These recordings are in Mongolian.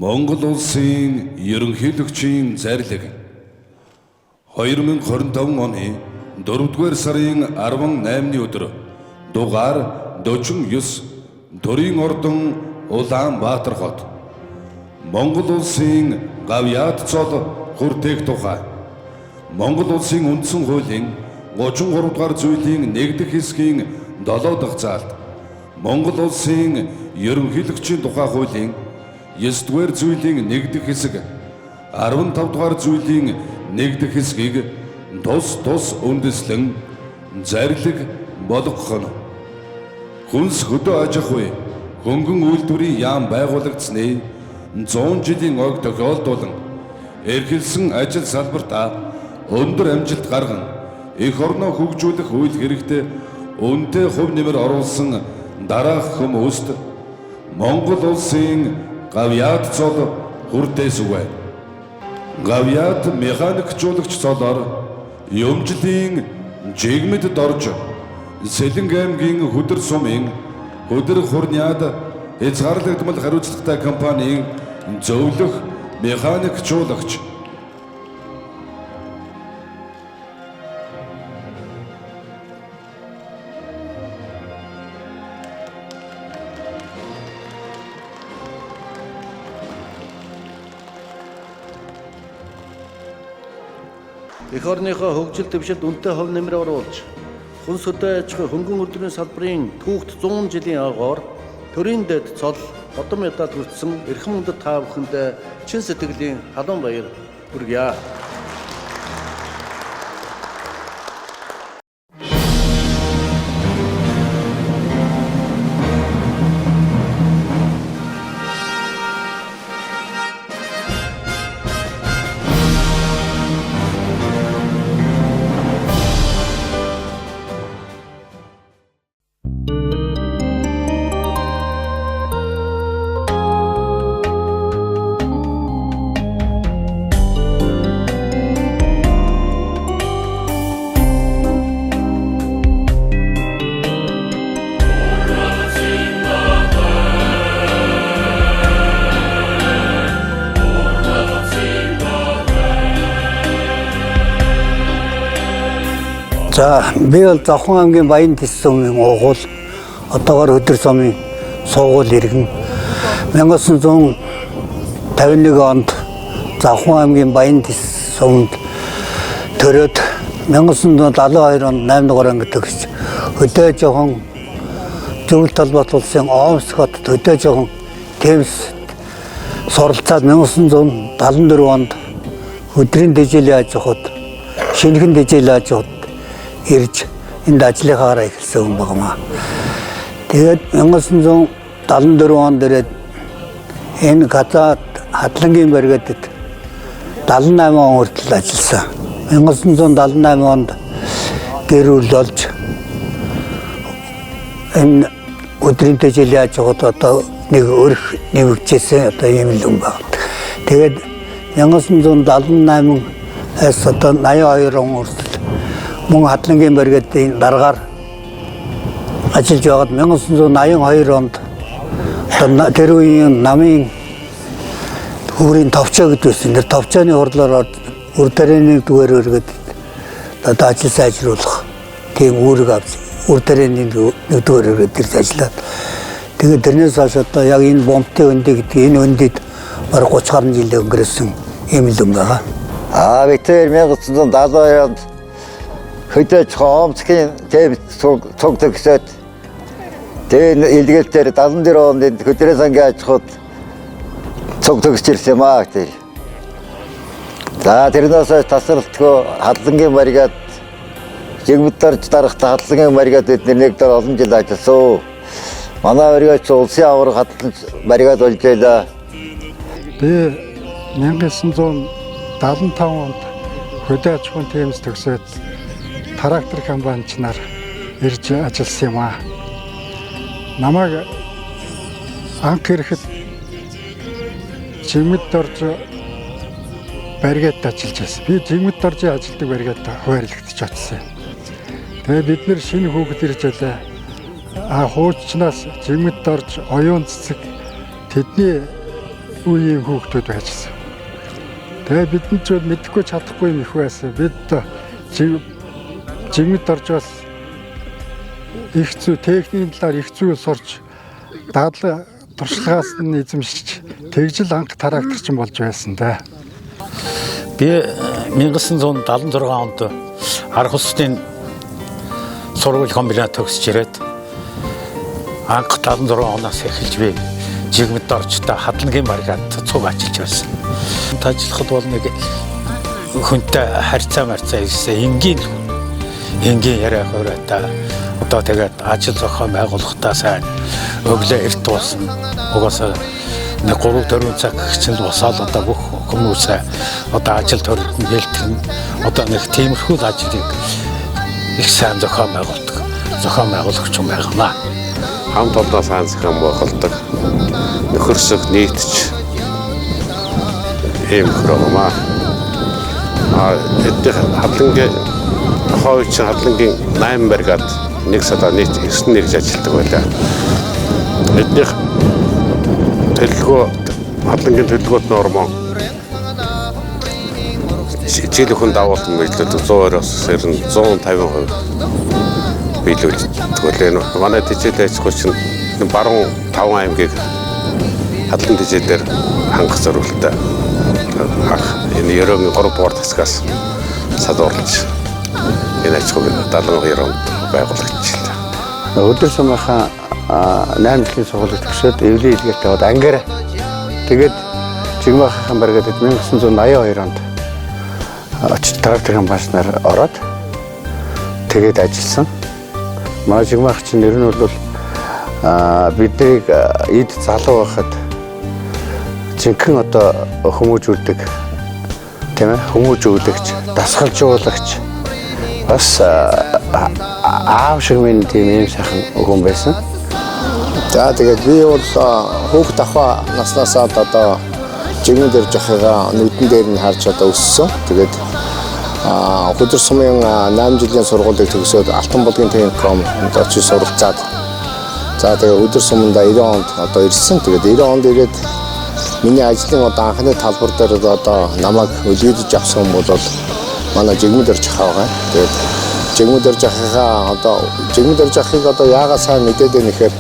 Монгол улсын ерөнхийлөгчийн зарлиг 2025 оны 4-р сарын 18-ны өдөр дугаар 49 Төрийн ордон Улаанбаатар хот Монгол улсын гавьяат цол хүртээх тухай Монгол улсын үндсэн хуулийн 33 дугаар зүйлийн 1-р хэсгийн 7 дахь заалт Монгол улсын ерөнхийлөгчийн тухай хуулийн 9-р зүйлийн 1-р хэсэг 15 дугаар зүйлийн 1-р хэсгийг тус үндэслэн зарлиг болгох нь хүнс хөдөө аж ахуй хөнгөн үйлдвэрийн яам байгуулагдсны 100 жилийн ог тохиолдуулан эрхэлсэн ажил салбартаа өндөр амжилт гарган эх орноо хөгжүүлэх үйл хэрэгтээ үнэтэй хувь нэмэр оруулсан дараах хүмүүст Монгол улсын гавьяат цол хүртээсүгэ. Гавьяат механикчуулагч цолоор юмжлын жигмэд дорж Сэлэнг аймгийн хөдөр сумын хөдөр хурниад хязгаарлагдмал хариуцлагатай компанийн зөвлөх механикчуулагч эх орныхоо хөгжил дэвшилд үнэтэй хувь нэмэр оруулж хүнс хөдөө аж ахуй хөнгөн үйлдвэрийн салбарын түүхт 100 жилийн агуур төрийн дэд цол одон медаль хүртсэн эрхэм үндэт та бүхэндээ чин сэтгэлийн халуун баяр хүргье. За, би бол Завхан аймгийн Баян Тэс сумын уугуул одоогоор өдөр сумын суугуул иргэн 1951 онд Завхан аймгийн Баян Тэс сумд төрөөд 1972 онд 8 дугаар анги төгсөж хөдөө жоохон зөвлөлт талбарт улсын Омск хотод хөдөө жоохон Темс суралцаад 1974 онд өдрийн дэжээлийн аж ахуйд шинэхэн дэжээлийн аж ахуйд ирж энд ажлынхаараа эхэлсэн хүн багмаа. Тэгээд 1974 онд ирээд энэ газар Хадлангийн бригадад 78 он хүртэл ажилласан. 1978 онд гэр бүл болж энэ өдрийн дэжээлийн аж ахуйд одоо нэг өрх нэвгчээсэн одоо ийм л хүн баг. Тэгээд 1978-аас одоо 82 он хүртэл мөн Хадлангийн бригадын дараагаар ажиллаж байгаад 1982 онд тэр үеийн намын хүрийн товчоо гэдгүйсэн. Тэр товчооны хурлаар үр дарааны дүгээр өргөд одоо ажил сайжруулах тийм үүрэг авч үр дарааны нэгдүгээр өргөд ирж ажиллаад тэгээд тэрнээс хойш одоо яг энэ бомбтой өндөө гэдэг энэ өндөд бараг 30 гаруй жил өнгөрсөн юм л юм байгаа. Гэтээр 1972 онд хөдөөж Омскийн Темс цуг төгсөөд тэгээд илгээлтээр 74 онд хөдрөөс анги аж ахуйд цуг төгсч ирсэн юм аа тэр. За тэрнээс тасралтгүй Хадлангийн бригад жигмэд дорж дарахтаа Хадлангийн бригад бид нэгдэр олон жил ажилласан. Манай бригад улсын аварга Хадлан бригад болж байлаа. Би 1975 онд хөдөө аж ахуйн Темс төгсөөд трактор компанич нар ирж ажилласан юм аа. Намайг анх ирэхэд жигмэд дорж бригадд ажиллаж байсан. Би жигмэд дорж ажилладаг бригадд хуваарлагдчих очсон. Тэгээ бид нэр шинэ хүүхэд ирж байлаа. хуучнаас жигмэд дорж оюун цэцэг тэдний үеийн хүүхдүүд байжсэн. Тэгээ бидэнд ч мэдэхгүй чадахгүй юм их байсан. Бид жигмэд орж бас их зүй техникийн талаар их зүй сурч дадлага туршлагаас нь эзэмшиж тэгжил анх тракторчин болж байсан да. Би 1976 онд арга улсын сургууль комбинат төгсөж ирээд анх 76 оноос эхэлж би жигмэд орж та хадлагын бригад цуг ажиллаж байсан. Ажиллахад бол нэг хүнтэй харьцаа ирсэн энгийн яриа хооройтой одоо тэгээд ажил зохион байгуулалтаа сайн өглөө эрт туусан. Угаасаа нэг 3-4 цаг чинь босоод одоо бүх хүмүүсээ одоо ажил төрөлд нь бэлтгэн одоо нэг тиймэрхүү ажлыг их сайн зохион байгуулагч юм байна. Хамт олонний сайн зохион байгуулдаг нөхөрсөг нийтч ийм хөрөмаа. Эдгээр хадлагын хойч хадлагын 8 бригад нэг сада нийт 9 нэгж ажилладаг байлаа. Эдгээр хадлагын төлөвлөгөөт нормоо жил хүн дагуулсан мэдлэлд 100-оос 150% биелүүлдэг байлаа. Манай тэжээлтэй ажиллагч чинь баруун 5 аймгийг хадлагын тэжээлээр хангах зорилготой. Энэ ерөөгийн 3 дугаар тасгаас садуурлаж энэ ажил 72 онд байгуулагдчихлаа. Өдөр сумынхаа 8 жилийн сургуулийг төгсөөд эвлэн илгээлт аваад ангиараа тэгээд жигмахын бригадад 1982 онд очиж трактор компаниар ороод тэгээд ажилласан. Манай жигмах чинь нэр нь бол биднийг эд залуу байхад жинхэнэ одоо хүмүүжүүлдэг тийм ээ хүмүүжүүлэгч дасгалжуулагч бас аав шиг минь тийм юм сайхан хүн байсан. За тэгээд би бол хүүхд ахва наснасаа одоо жигмэд ирж ахыгаа нүдэн дээр нь харж одоо өссөн. Тэгээд өдөр сумын 8 жилийн сургуулийг төгсөөд Алтан булгийн техникум очиж суралцаад за тэгээд өдөр суманда 90 онд одоо ирсэн. Тэгээд 90 онд ирээд миний ажлын одоо анхны талбар дээр одоо намайг үлгэрж авсан хүн бол манай жигмэд ирж ахаа. Тэгээд жигмэд ирж ахыгаа одоо жигмэд ирж ахыг одоо яагаад сайн мэдээд байна гэхээр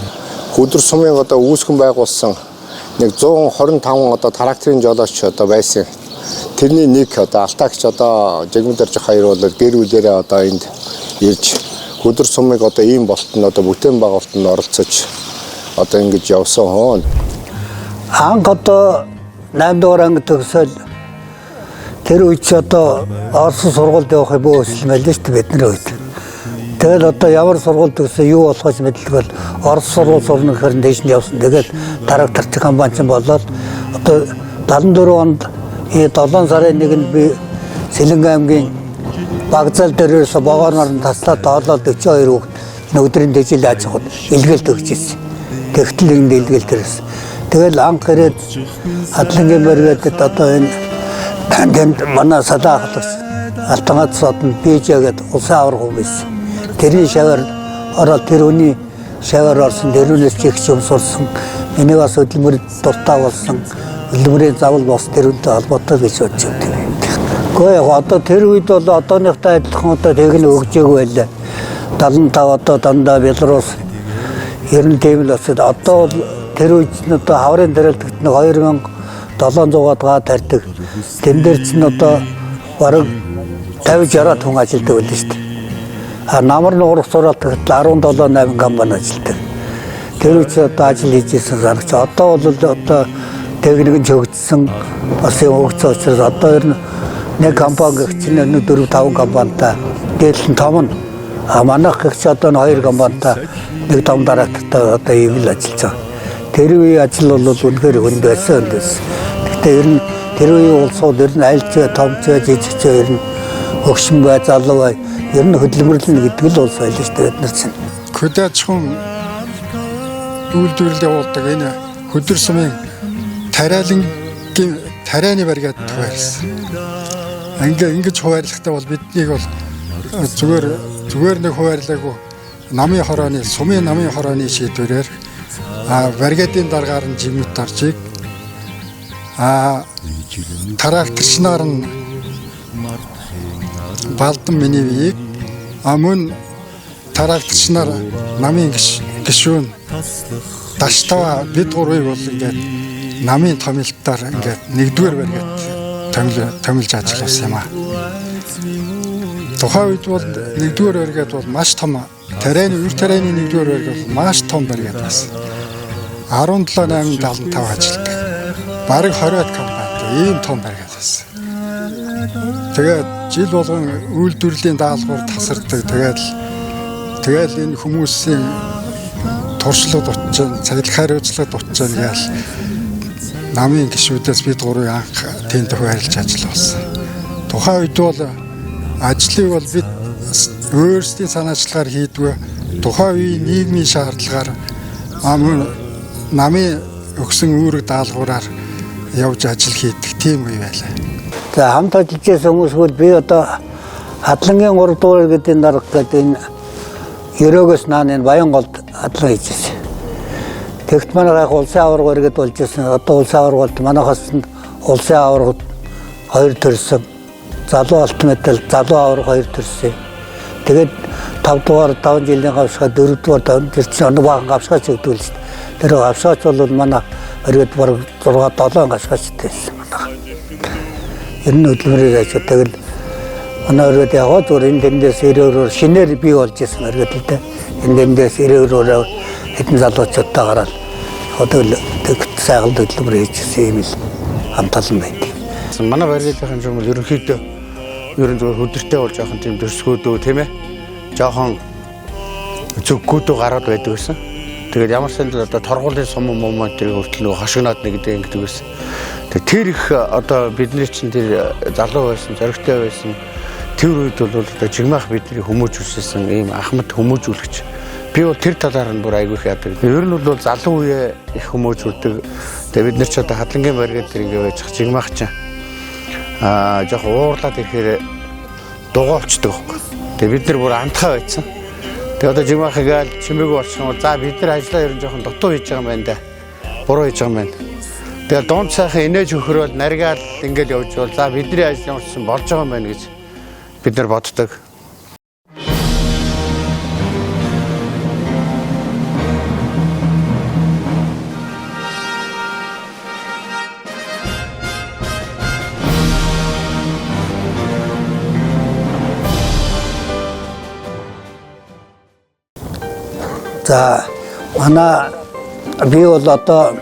өдөр сумын одоо үүсгэн байгуулсан нэг 125 одоо тракторын жолооч одоо байсан. Тэрний нэг одоо алтаагч одоо жигмэд ирж хоёр бол гэр бүлээрээ одоо энд ирж өдөр сумыг одоо ийм болтон одоо бүтээн байгуулалтанд оролцож одоо ингэж явсан хүн. Анх одоо 8 дугаар анги төгсөөл тэр үед ч одоо Орос сургуульд явахыг бөөсөл мэлээ шүү дээ бидний үед. Тэгэл одоо ямар сургууль төгсөө юу болохоос мэдлэг бол Орос сургууль сурна гэхээр дэш нь явсан. Тэгэл тракторч компани болоод одоо 74 онд 7 сарын 1-нд би Сэлэнг аймгийн Багзал дээрээс богооноор нь таслаад доолоод 42 хүүхд энэ өдрийн дэжил яаж хад илгээл төгсөжсэн. Тэгтэл энэ илгээл төрөөс. Тэгэл анх ирээд хадлагын бригадад одоо энэ манай садаа хадлагч Алтангад содон бийжээгээд улсын аврах хүн байсан. Тэрний шавар ороод тэрүүний шавар орсон, тэрүүнээс чигч юм сурсан. Энийг бас хөдөлмөрөд дуртай болсон. Хөдөлмөрийн завл бос тэрүүнтэй холбоотой гэж бодож байна. Гэхдээ одоо тэр үед бол одооныхтай адилхан одоо тэгнэ өгжээгүй байлаа. 75 одоо дандаа Белорус 90 тийм л осод одоо тэр үед нь одоо хаврын дараалтагт 2700-аад га тарьдаг. Тэн дээр чинь одоо бараг 50-60 хүн ажилладаг байлаа шүү дээ. Намар нуурах сургалтад 17-8 компани ажилладаг. Тэр үед одоо ажил хийжсэн санагч. Одоо бол одоо техник нь хөгжсөн бас хөгжсөн учраас одоо ер нь нэг компани гэх чинь 4-5 компанитай дээдлэн том нь манайх гэх чинь одоо 2 компанитай нэг том дараагтай одоо ийм л ажиллаж байгаа. Тэр үеийн ажил бол үнэхээр хүнд байсан. Гэхдээ ер нь тэр үеийн улсууд ер нь альч томч жижигч ер нь өгшин бай залуу бай ер нь хөдөлмөрлөн гэдэг л улс байлаа шүү дээ бид нар чинь. Хөдөөчхөн үйлдвэрлэл явуулдаг энэ хөдөр сумын тарианы бригад хуваарлсан. Ингэж хуваарлахтаа бол биднийг бол зүгээр нэг хуваарлаагүй намын хорооны сумын намын хорооны шийдвэрээр бригадын дараагаар нь жигмэд оржийг Тракторчнаар нь Балдан миний вийг мөн тракторчнаар намын гишүүн Даштава бид гурвыг бол ингээд намын томилтоор ингээд нэгдүгээр баригад томилж ажилласан юм аа. Тухайн үед бол нэгдүгээр баригад бол маш том үр тарианы нэгдүгээр баригад бол маш том баригад байсан. 17,875 ажилтдаг. Бараг 20-аад компанитай ийм том баригад байсан. Тэгээд жил болгон үйлдвэрлэлийн даалгавар тасардаг. Тэгээд энэ хүмүүсийн туршлага дутчихсан, цахилгаан хариуцлага дутчихсан гээл намын гишүүдээс бид гурвыг анх тэнд хуваарлаж ажилласан. Тухайн үед бол ажлыг бол бид өөрсдийн санаачлагаар хийдгүү. Тухайн үеийн нийгмийн шаардлагаар мөн намын өгсөн үүрэг даалгавраар явж ажил хийдэг тийм үе байлаа. За хамт ажиллаж байсан хүмүүсгүй би одоо Хадлангийн 3 дугаар гэдэг дарга гэдэг энэ ерөөгөөс нааны Баянголд хадлан хийжсэн. Тэгт манай улсын аварга иргэд болж ирсэн. Одоо улсын аваргалд манайхаас улсын аваргад 2 төрсөн. Залуу алт медаль, залуу аварга 2 төрсөн. Тэгээд 5 дугаар 5 жилийн гавшгаа 4 дугаар 5 төрсөн. Оног баахан гавшгаач өгдөг л шүү дээ. Тэр гавшгаач бол манай иргэд бараг 6-7 гавшгаачтай байсан манайх. Энэ хөдөлмөрийг ажиг тэгэл манай иргэд яг зүгээр энэ дэндээс ирээврээр шинээр бий болж ирсэн иргэд л дээ. Энэ дэндээс ирээврээр хэдэн залуучуудтай гараад одоо сайхан хөдөлмөр хийжсэн юм л хамталан байдаг. Манай барилгын юм бол ерөнхийдөө зүгээр хөдөртэй болж яахан тийм дөсгөөдөө тийм ээ. Жохон зүггүүдөө гараад байдаг гэсэн. Тэгээд ямар санд одоо торгуулийн сум моментыг хүртэл нөгөө хашигнаад нэгдэг ингэдэг байсан. Тэгээд тэр их одоо бидний чинь тэр залуу байсан, зоригтой байсан. Тэр үед бол одоо жигмах бидний хүмүүжүүлсэн ийм ахмад хүмүүжүүлэгч. Би бол тэр талаар нь бүр айгүй их яадаг. Ер нь бол залуу үе их хүмүүжүүлдэг. Тэгээд бид нар ч одоо Хадлангийн баригад тэр ингэ байж жигмах ч жоох уурлаад ирэхээр дугуйлчдаг байхгүй. Тэгээд бид нар бүр амтхаа байцсан. Тэгээд одоо жигмахыг аль чимээгүй болчихсон. За бид нар ажиллаа ер нь жоохон дутуу хийж байгаа юм байна да. Буруу хийж байгаа юм байна. Тэгээд дунд сайхан инээж хөхрөөл наргаал ингээл явж бол за бидний ажил ямар ч болж байгаа юм байна гэж бид нар боддог. За манай би бол одоо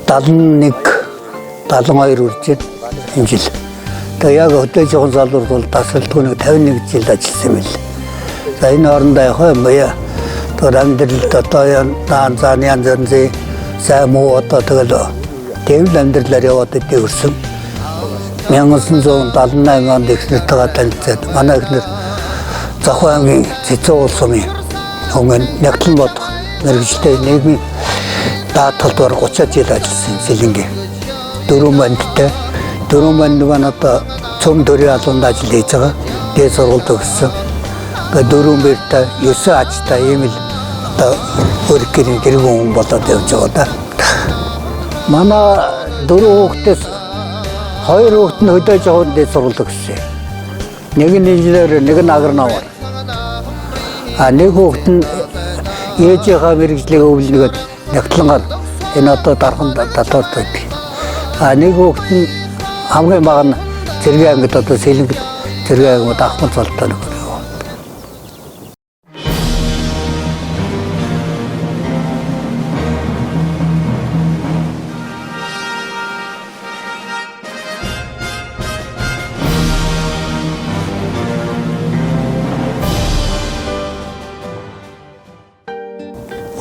71 72 үрж энэ жил. Тэгээ яг өдөө жоохон залуур бол тасралтгүй нэг 51 жил ажилласан юм л. За энэ орондоо яхаа юм яа. Тэр амьдралд одоо янз янзын сайн муу одоо тэгэл тэвэл амьдралаар яваад идэгсэн. 1978 онд ихнэртэйгээ танилцаад манай ихнэр Захуй аймгийн Цэцэн уул сумын өмнө Нягтлан бодох мэргэжлийн нийгмийн даатгалд 30 жил ажилласан Сэлэнгийн 4 бандтай 4 банд маань одоо цөм төрийн албанд ажил хийж байгаа. Дээд сургуульд өгсөн. Ингээд 4 бэртэй 9 ажтай ийм л одоо өөрөөр гэргэн хүн болоод явж байгаа да. Манай 4 хүүхдээс 2 хүүхд нь хөдөөж яваад дээд сургуульд өгсөн. Нэг нь инженер, нэг нь агрономор. Нэг хүүхэд нь ээжийнхээ мэргэжлийг өвлөнөд Нягтлангаар энэ одоо дархан татварт байдаг. Нэг хүүхэд нь хамгийн бага нь Цэргийн ангид одоо Сэлэнгд Цэргийн ангид ахмад цолтой нэг.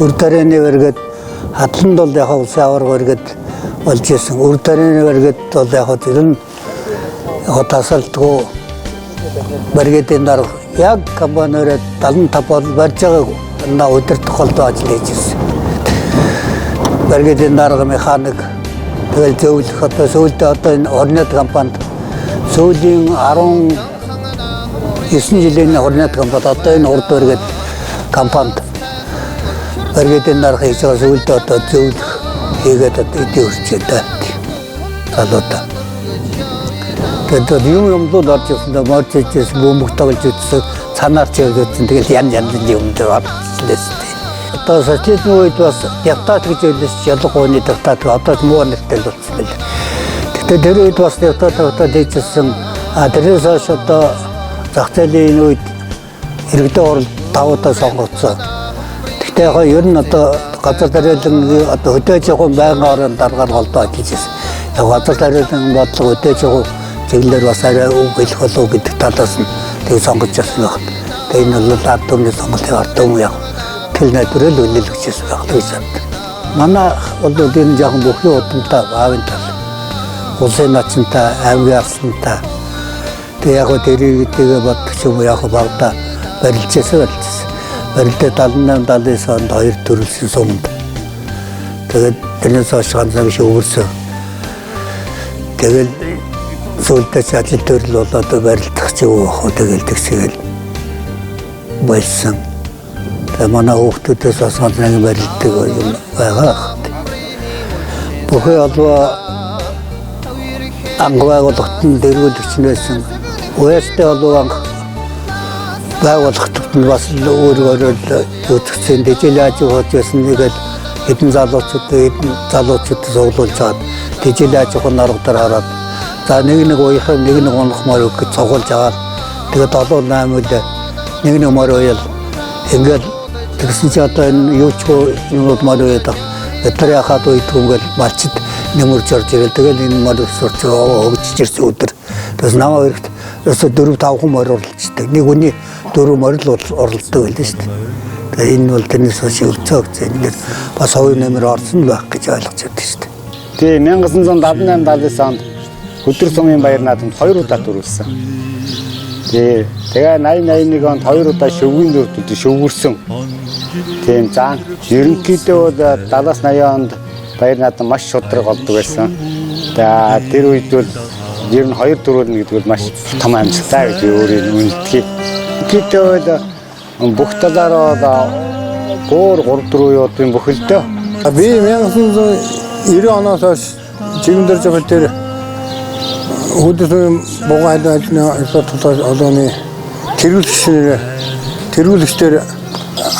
Үр тарианы баригад Хадланд бол яг улсын аварга баригад болж исэн. Үр тарианы баригад бол яг тэр нь яг тасралтгүй баригадын дарга яг компаниороо 75 бол барьж байгаагүй. Наа өдөртөх холдоо ажил хийж ирсэн. Баригадын дарга механик тэгэл зөвлөх одоо сүүлдээ одоо энэ орнод компанид сүүлийн 19 жилийн орнод компанид одоо энэ урд баригад компанид баригадын дарга хийж байгаа сүүлдээ одоо зөвлөх хийгээд одоо эдийн өрчөөдөө залуудаа. Тэгээд юмлууд орж ирсэн морж ичээс бөмбөг тоглож үзсэн цанаар ч явуулсан тэгэл янз юм дээр орчихлээстэй. Одоо социализм үед бас депутат гэж хэлсэн ялгууны депутат одоо муу нэртэй л болсон байл. Тэгтээ тэр үед бас депутат хийжсэн тэрээс хойш одоо зах зээлийн үед иргэдийн оролт давуудаа сонгогдсон. Тэгтээ яг ер нь одоо газар тариалан одоо хөдөөж явах байнгын орон даргаар голдоо ажиллаж байсан. Яг газар тариалан бодлого хөдөөж явах чиглэлээр бас арай үг хэлэх болов гэдэг талаас нь тэг сонгож явсан байна. Тэгээ энэ бол ард түмний сонголтын ард түмэн яг тэл найдварыг үнэлж ирсэн байх гэж байна. Манай бол энэ жоохон бүхий удамтай аавын тал. Улсын начинтай, аймгийн арсантай. Тэгээ яг тэрийгээ бодчих юм яг багада барилжсэн. Барилдаа 78-79 онд 2 төрөлсөн сумд. Тэгээд тэрнээс хойш ганцхан шиг өвөрсөн. Тэгэл сүүлдээ ажил төрөл болоод барилдах ч юу ах тэгэл тэгсгээл болсон. Тэгээ манай хүүхдүүдээс бас ганцхан барилдаг юм байгаа. Бүхий олоо ангбайгуулгын дэргүүлэгч байсан. Уястай олоо анх байгууллагт нь бас өөрөөр үүсгэсэн дэжлэж явж байсан нэгэл хэдэн залуучууд цуглуулж чад дэжлэж явах наргадаар хараад за нэг ууяхаа нэг унахмаар үг гэж цугуулж аваад тэгээд 7-8 нэг мөр уял ингээд тэгсэн чи одоо энэ юу ч юмуд маар уяад тэр яхад уйдгүнгэл малчид нэмэрж орж ирэл тэгэл энэ мөр сурч өгч ирсэн өдөр тэгээс намаа хэрэгт өсө 4-5 мөр орлцдаг нэг үний 4 мөр л орлцдог байлаа шүү дээ. Тэгээ энэ бол тэрнээс хойш өвцөөгч ингээд бас хувийн нэмэр орсон байх гэж ойлгож байна шүү дээ. Тэгээ 1978-79 онд Хөдөр сумын баяр наадамд 2 удаа төрүүлсэн. Тэгээ 80-81 онд 2 удаа шөвгийн дөрөвдөд шөвгөрсөн. Тийм зан ерөнхийдөө бол 70-80 онд баяр наадам маш шудраг болдог байсан. За тэр үед бол ер нь 2 төрүүлнэ гэдэг бол маш том амжилттай гэж өөрийн үнэлдэг. Ерөнхийдөө бол бүх талаараа бүр 3-4 удаа бүхэлдээ. Би 1990 оноос хойш чигмдэр жавал дээр Хөдөлсөний бугай ажлын одооны тэргүүлэгчдэр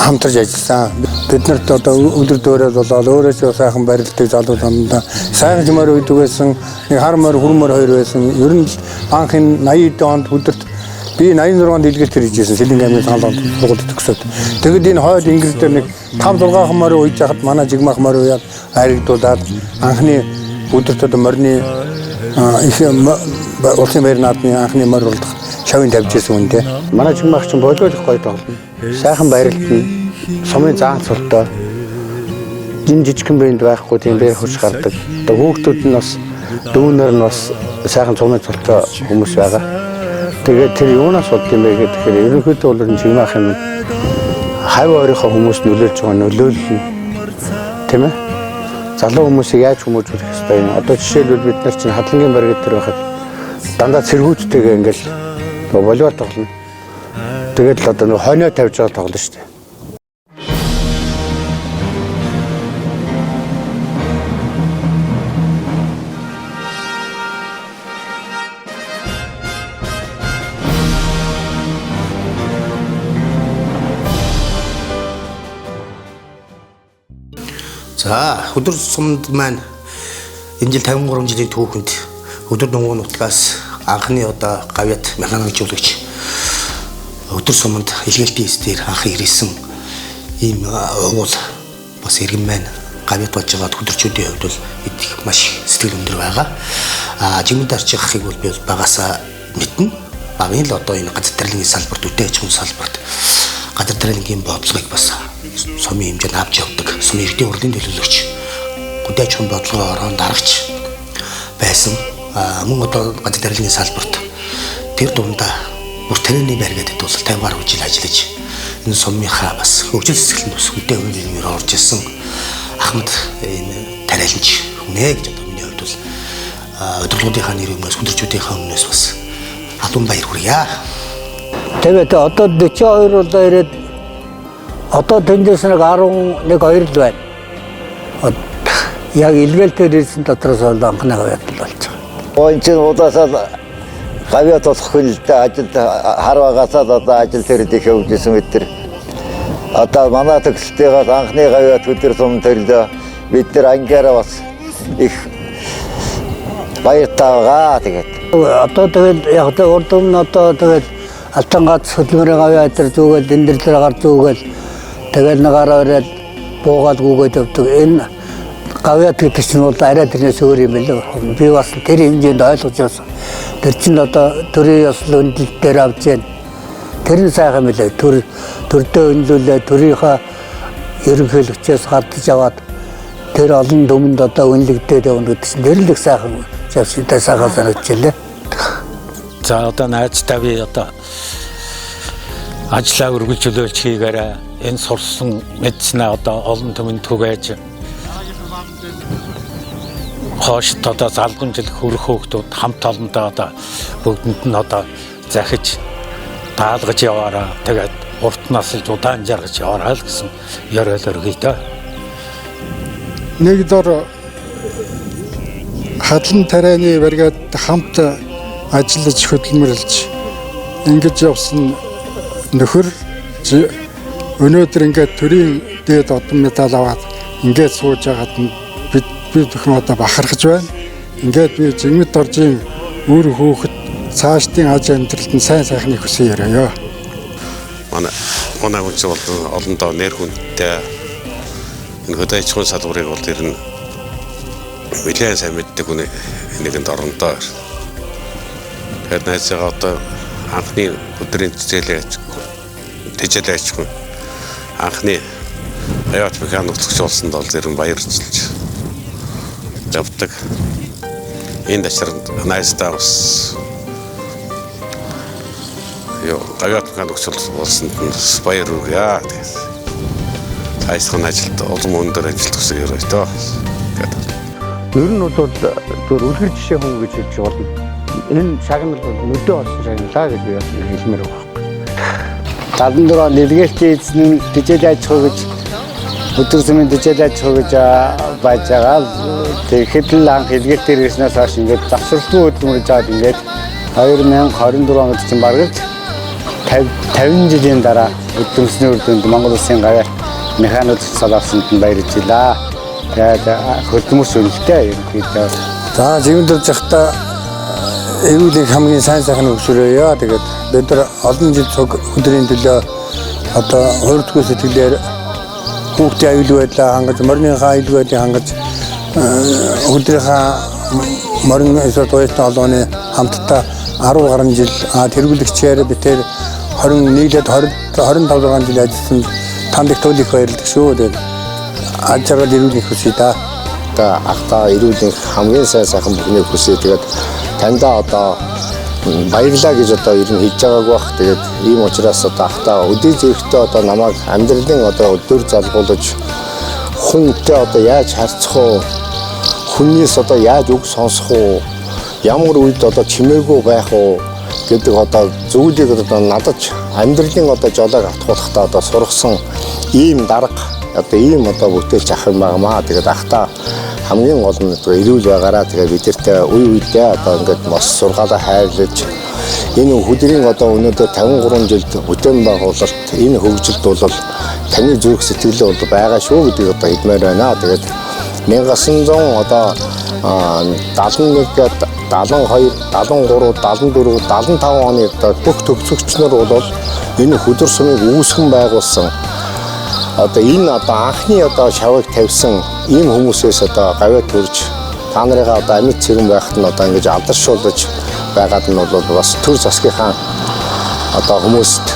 хамтарч ажилласан. Бид нарт одоо өдөр дөрөөр болоод өөрөөсөө сайхан барилдаг залуучуудаа сайхан жимээр үйдэг байсан. Нэг хар мөр хүрмөр хоёр байсан. Ер нь анхын 80 онд өдөрт би 86 онд илгээлт хийжсэн. Сэлэнг аймгийн цааланд сургуульд төгсөөд. Тэгэд энэ хойд Инглиз дээр нэг 5-6 хамаар үйж хахад манай жигмах мөр уяад харигдуулаад анхны өдөрт одоо морины их улсын баяр наадмын анхны мөр болдох шавын тавьж ирсэн үнтэй. Манай жигмах чинь болиолох гоё тоглоно. Сайхан байралтна. Сумын заанцултай. Жижигхэн бэнд байхгүй тийм бэр хурц гардаг. Одоо хүүхдүүд нь бас дүүнэр нь бас сайхан сумын цолтой хүмүүс байгаа. Тэгээд тэр юунаас болд юм бэ гэхээр ерөнхийдөө бол жигмах юм хав өөрийнхөө хүмүүс нөлөөлж байгаа нөлөөлөл тийм ээ. Залуу хүмүүсийг яаж хүмүүжүүлэх ёстой юм. Одоо жишээлбэл бид нар чинь хадлагын баригд төр байхад дандаа цэргүүцтэйгээ ингээл волейбол тоглоно. Тэгээд л одоо хойноо тавьж байгаа тоглоно шүү дээ. За өдөр сумд маань энэ жил 53 жилийн түүхэнд өдөр дунгуй нутгаас анхны одоо гавьяат механикжуулагч өдөр суманд илгээлтийн эсдэр анх ирсэн ийм уул бас иргэн маань гавьяат болж байгаа хөдөрчүүдийн хувьд бол их маш сэтгэл өндөр байгаа. Жимэд арчихыг бол би багасаа мэднэ. Багын л одоо энэ газар тариаланы салбарт үтэй аж ахуйн салбарт газар тариаланы бодлогыг бас сумын хэмжээнд авч явдаг. Сумын иргэдийн хурлын төлөөлөгч, үтэй аж ахуйн бодлогын орон дарагч байсан. Мөн одоо газар тариаланы салбарт тэр дундаа бүр танины баригдад бол 50 гаруй жил ажиллаж энэ сумынхаа бас хөгжил сэтгэлд бас үтэй хөвлөмөр орж ирсэн Ахмад энэ тариаланч хүнээ гэж одоо миний хувьд бол өдөрлгүүдийнхаа нэр өмнөөс хүндэрчүүдийнхаа өмнөөс бас алуун баяр хүргье. Тэгээд одоо 42 удаа ирээд одоо тэндээс нэг 11-2 л байна. яг илгээлтээр ирсэн дотроос бол анхны гавьяат л болж байгаа. Ой чинь удаасаа гавьяат болох хөл ажил хар багасаа одоо ажил төрөд их явуулсан мэт тэр. Одоо манай төгсөлтөөс анхны гавьяат өдөр сум төрлөө бид тэр ангиараа бас их баяртайгаа тэгээд. Одоо тэгэл яг урд нь одоо тэгэл алтан гац хөдөлмөрийн гавьяат төр зүгэл эндэрлэр гар зүгэл тэгэл нагараа ирээд буугаад гүгээд явдаг. Энэ гавьяат гэдэг чинь бол арай тэрнээс өөр юм билээ. Би бас тэр хэмжээнд ойлгож байсан. Тэр чинь одоо төрийн ёслол өндлөлт дээр авч яана. Тэр нь сайхан билээ. Төрдөө өнлүүлээ төрийнхөө ерөнхийлөгчөөс хардж аваад тэр олон дүмэнд одоо үнэлэгдээд явна гэдэг чинь тэр л их сайхан явсантай сайхан санагдчихлээ. За одоо найзтай би одоо ажлаа үргэлжлүүлж хийгээрээ энэ сурсан мэдснээ одоо олон түмэнд түгээж хоошд одоо залган жил хөрөх хөөгтүүд хамт олондоо одоо бүгдэнд нь одоо захиж даалгаж яваараа тэгээд урт насалж удаан жаргаж яваарай л гэсэн ёроол өргөйдөө. Нэг дор хадлан тарианы бригад хамт ажиллаж хөдөлмөрлж ингэж явсан нөхөр өнөөдөр ингээд төрийн дээд одон медаль аваад ингээд сууж байгаад би бүхэн одоо бахархаж байна. Ингээд би жигмэд оржийн үр хөөхд цаашдын аж амьдралд нь сайн сайхныг хүсье яриа. Манай хүн бол олондоо нэр хүндтэй энэ хөдөө аж ахуйн салбарыг бол тэр нь нэлээд сайн мэддэг хүн нэгэнд оронтой. Тэгэхээр найзгаа одоо анхны өдрийн тэжээлээ ачгүй анхны аяат механик нутагч болсон бол тэр нь баярлж явдаг. Энэ дэшрэн найзтай бас аяат механик нутагч болсон баяр үргээ. Айсхан ажилд олон өндөр ажилт гэсэн юм байна. Ер нь бол зөв үлгэр жишээ хүн гэж хэлж болно. Энэ шагнал бол нүдээ олсон шагналаа гэж би хэлмээр байгаа. 74 он илгээлтийн эзэн тэжээл аж ахуй гэж өдөр сүмийн тэжээл аж ахуй гэж байж байгаа. Тэгэхэд л анх илгээлтээр ирснээс хойш ингээд завсралтгүй хөдөлмөрж аваад ингээд 2024 онд чинь бараг 50 жилийн дараа хөдөлмөрсний үр дүнд Монгол Улсын гавьяат механик салаасанд нь баярлж илаа. Тэгээд хөдөлмөрс үнэтэй ерөнхийдөө. За жигмэдэрж явахдаа эрүүлэг хамгийн сайн сайхны өгшөрөөё. Тэгээд бид нар олон жил цуг өдрийн төлөө одоо хуурдгүй сэтгэлээр хүүхдийн аюул байдлаа хангаж, морныхаа аюул байдлыг хангаж, өдрийнхаа морин эсвэл туяатай холбооны хамтдаа 10 гаруй жил тэргүүлэгчээр бид тэр 21-д 25 жил ажилласан танд их туйлыг баярлдаг шүү. Тэгээд аж аргал эрүүлэх хүсье да. Одоо ахта эрүүлэх хамгийн сайн сайхан бүхнийг хүсье. Тэгээд таньда одоо баярлаа гэж одоо ер нь хэлж байгааг бах. Тэгээд ийм учраас одоо ахта өдөө зэрэгтэй одоо намайг амьдралын одоо өдөр залгуулж хүнтэй одоо яаж харьцах уу? Хүнээс одоо яаж үг сонсох уу? Ямар үед одоо чимээгүй байх уу гэдэг одоо зүйлийг одоо надад амьдралын одоо жолоог атгуулахдаа одоо сургасан ийм дарга одоо ийм одоо бүтээлч ах юм байнамаа. Тэгээд ахта хамгийн гол нь эрүүл байгаараа тэгээд бидэртээ үе үедээ одоо ингээд мос сургаалаа хайрлаж энэ хөдрийн одоо өнөөдөр 53 жилд бүтээн байгуулалт энэ хөгжилд бол таны зүрх сэтгэлээ бол байгаа шүү гэдгийг одоо хэлмээр байна. Тэгээд 1900 одоо 71 72 73 74 75 оны бүх төгсөгч нар бол энэ хөдөр сумыг үүсгэн байгуулсан одоо энэ одоо анхны одоо шавыг тавьсан ийм хүмүүсээс одоо гавьяат төрж та нарыгаа одоо амьд цэрэн байхад нь одоо ингэж алдаршуулж байгаад нь бол бас төр засгийнхаа одоо хүмүүст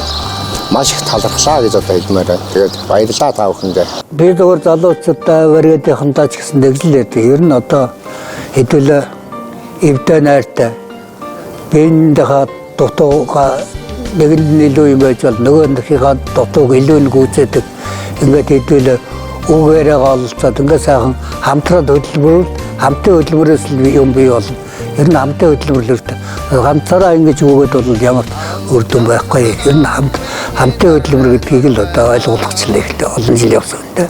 маш их талархлаа гэж одоо хэлмээр байна. Тэгээд баярлалаа та бүхэндээ. Би зөвхөн залуучуудаа варгадынхандаа ч гэсэн дэглэлээд ер нь одоо хэдүүлээ эвдээ найртай биендээ дутууга нэгэн илүү юм байж бол нөгөөхийнхаа дутууг илүү нь гүйцэдэг ингээд хэдүүлээ үгээрээ голцоод ингээд сайхан хамтраад хөдөлмөрөөр хамтын хөдөлмөрөөс юм бий болно. Ер нь хамтын хөдөлмөрлөлт ганцаараа ингэж өгөөд бол ямар үр дүн байхгүй. Ер нь хамтын хөдөлмөр гэдгийг л одоо ойлгуулах чинь их олон жил явсан юм даа.